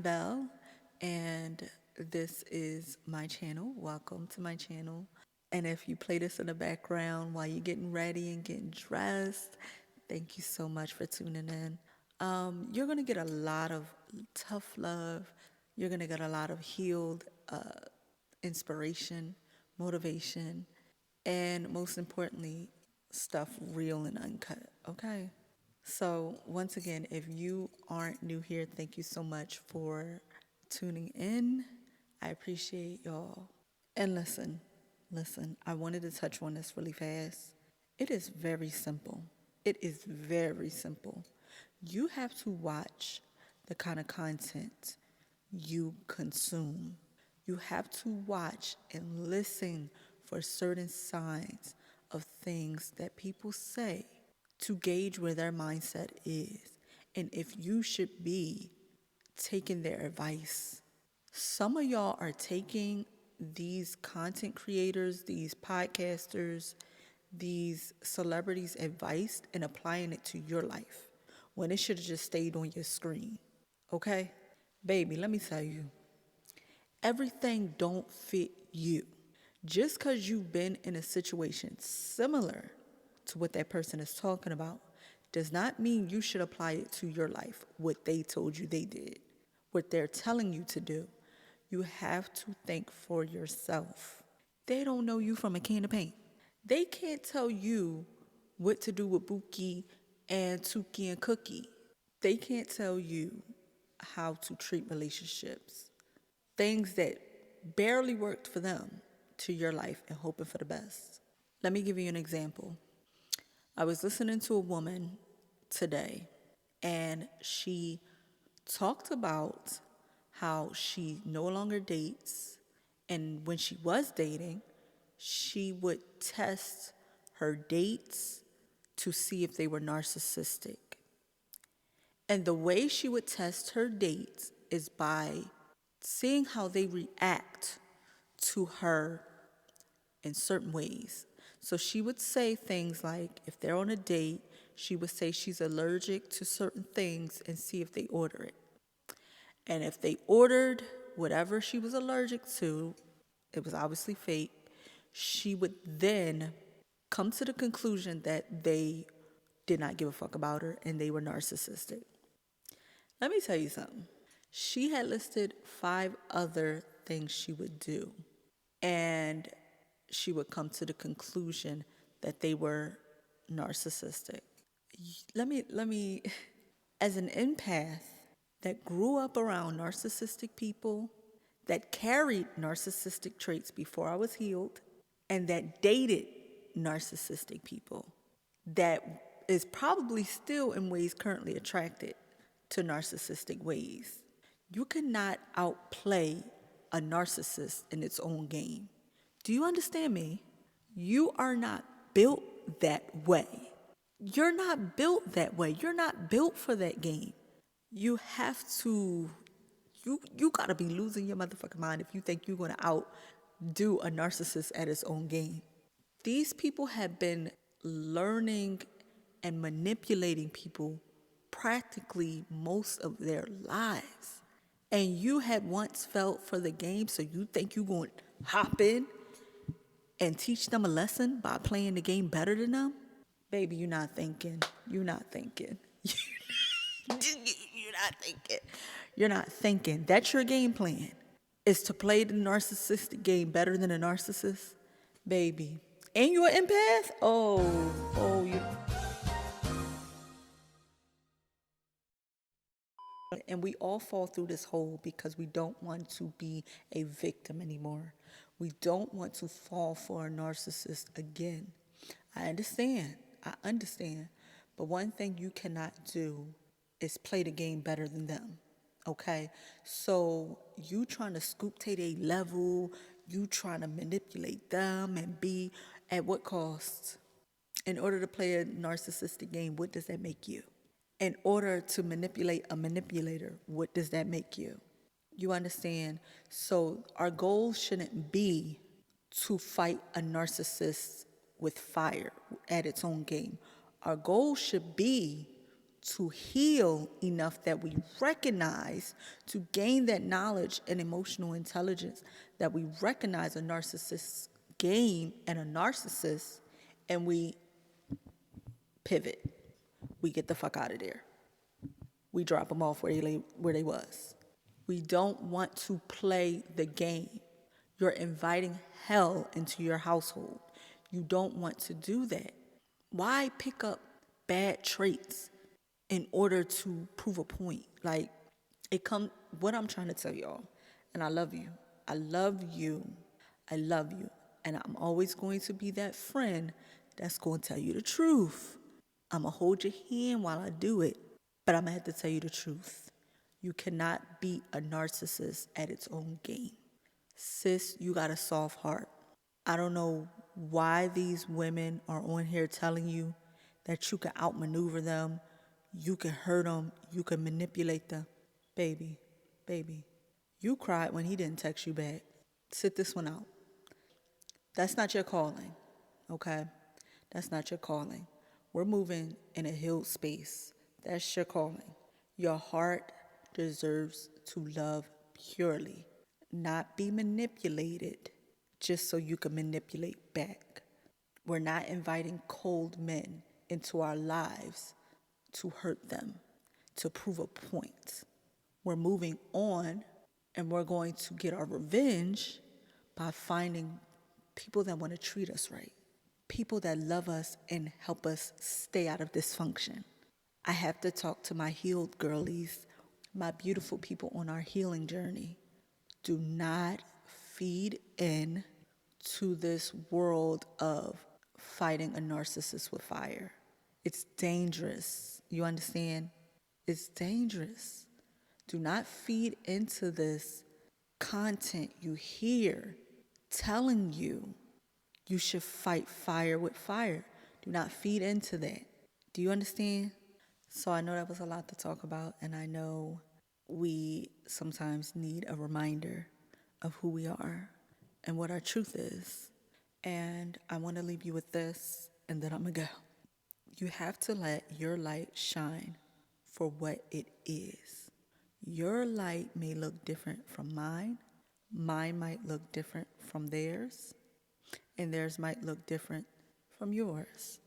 am Belle, and this is my channel. Welcome to my channel. And if you play this in the background while you're getting ready and getting dressed, thank you so much for tuning in. You're going to get a lot of tough love. You're going to get a lot of healed inspiration, motivation, and most importantly, stuff real and uncut, okay? So, once again, if you aren't new here, thank you so much for tuning in. I appreciate y'all. And listen, I wanted to touch on this really fast. It is very simple. It is very simple. You have to watch the kind of content you consume. You have to watch and listen for certain signs of things that people say to gauge where their mindset is and if you should be taking their advice. Some of y'all are taking these content creators, these podcasters, these celebrities' advice and applying it to your life when it should have just stayed on your screen. Okay? Baby, let me tell you, everything don't fit you. Just because you've been in a situation similar to what that person is talking about does not mean you should apply it to your life, what they told you they did, what they're telling you to do. You have to think for yourself. They don't know you from a can of paint. They can't tell you what to do with Buki and Tuki and Cookie. They can't tell you how to treat relationships. Things that barely worked for them to your life and hoping for the best. Let me give you an example. I was listening to a woman today, and she talked about how she no longer dates, and when she was dating, she would test her dates to see if they were narcissistic. And the way she would test her dates is by seeing how they react to her in certain ways. So she would say things like, if they're on a date, she would say she's allergic to certain things and see if they order it. And if they ordered whatever she was allergic to, it was obviously fake, she would then come to the conclusion that they did not give a fuck about her and they were narcissistic. Let me tell you something. She had listed 5 other things she would do, and she would come to the conclusion that they were narcissistic. Let me, as an empath that grew up around narcissistic people, that carried narcissistic traits before I was healed, and that dated narcissistic people, that is probably still in ways currently attracted to narcissistic ways. You cannot outplay a narcissist in its own game. Do you understand me? You are not built that way. You're not built that way. You're not built for that game. You have to, you gotta be losing your motherfucking mind if you think you're gonna outdo a narcissist at its own game. These people have been learning and manipulating people practically most of their lives. And you had once felt for the game, so you think you're going to hop in and teach them a lesson by playing the game better than them? Baby, you're not thinking. You're not thinking. You're not thinking. You're not thinking. That's your game plan, is to play the narcissistic game better than a narcissist? Baby. And you're an empath? You. And we all fall through this hole because we don't want to be a victim anymore. We don't want to fall for a narcissist again. I understand. But one thing you cannot do is play the game better than them. Okay? So you trying to scoop to their level, you trying to manipulate them and be at what cost? In order to play a narcissistic game, what does that make you? In order to manipulate a manipulator, what does that make you? You understand? So our goal shouldn't be to fight a narcissist with fire at its own game. Our goal should be to heal enough that we recognize, to gain that knowledge and emotional intelligence, that we recognize a narcissist's game and a narcissist, and we pivot. We get the fuck out of there. We drop them off where they was. We don't want to play the game. You're inviting hell into your household. You don't want to do that. Why pick up bad traits in order to prove a point? Like, what I'm trying to tell y'all, and I love you. I love you. I love you. And I'm always going to be that friend that's going to tell you the truth. I'm going to hold your hand while I do it, but I'm going to have to tell you the truth. You cannot beat a narcissist at its own game. Sis, you got a soft heart. I don't know why these women are on here telling you that you can outmaneuver them, you can hurt them, you can manipulate them. Baby, you cried when he didn't text you back. Sit this one out. That's not your calling, okay? That's not your calling. We're moving in a healed space. That's your calling. Your heart deserves to love purely, not be manipulated just so you can manipulate back. We're not inviting cold men into our lives to hurt them, to prove a point. We're moving on, and we're going to get our revenge by finding people that want to treat us right, people that love us and help us stay out of dysfunction. I have to talk to my healed girlies, my beautiful people on our healing journey. Do not feed in to this world of fighting a narcissist with fire. It's dangerous. You understand? It's dangerous. Do not feed into this content you hear telling you you should fight fire with fire. Do not feed into that. Do you understand? So I know that was a lot to talk about, and I know we sometimes need a reminder of who we are and what our truth is. And I want to leave you with this, and then I'm going to go. You have to let your light shine for what it is. Your light may look different from mine. Mine might look different from theirs. And theirs might look different from yours.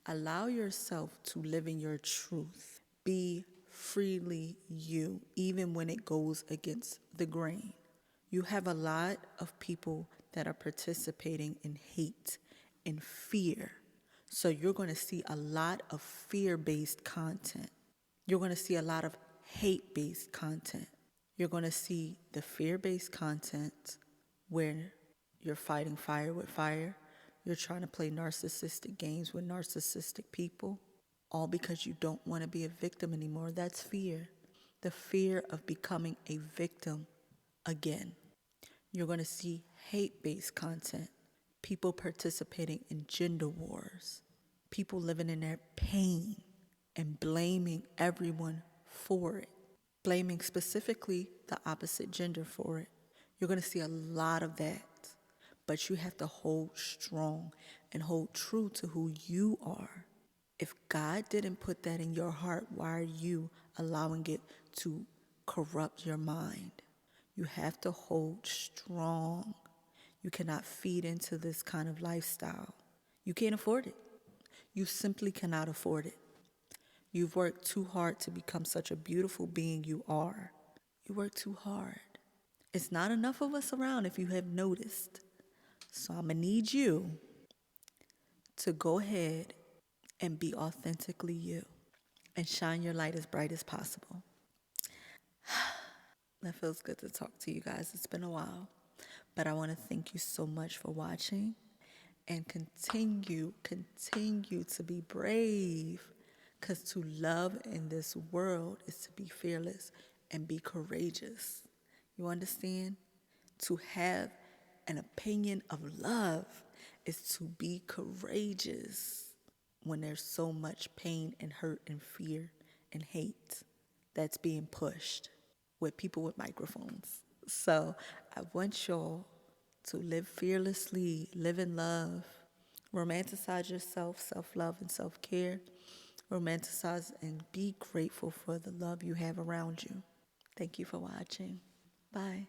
Allow yourself to live in your truth. Be freely you, even when it goes against the grain. You have a lot of people that are participating in hate and fear. So you're going to see a lot of fear-based content. You're going to see a lot of hate-based content. You're going to see the fear-based content where you're fighting fire with fire. You're trying to play narcissistic games with narcissistic people, all because you don't want to be a victim anymore. That's fear. The fear of becoming a victim again. You're going to see hate-based content, people participating in gender wars, people living in their pain and blaming everyone for it, blaming specifically the opposite gender for it. You're going to see a lot of that, but you have to hold strong and hold true to who you are. If God didn't put that in your heart, why are you allowing it to corrupt your mind? You have to hold strong. You cannot feed into this kind of lifestyle. You can't afford it. You simply cannot afford it. You've worked too hard to become such a beautiful being you are. You work too hard. It's not enough of us around, if you have noticed. So I'm going to need you to go ahead and be authentically you and shine your light as bright as possible. That feels good to talk to you guys. It's been a while. But I want to thank you so much for watching, and continue to be brave, because to love in this world is to be fearless and be courageous. You understand? To have an opinion of love is to be courageous when there's so much pain and hurt and fear and hate that's being pushed with people with microphones. So I want y'all to live fearlessly, live in love, romanticize yourself, self-love and self-care. romanticize and be grateful for the love you have around you. Thank you for watching. Bye.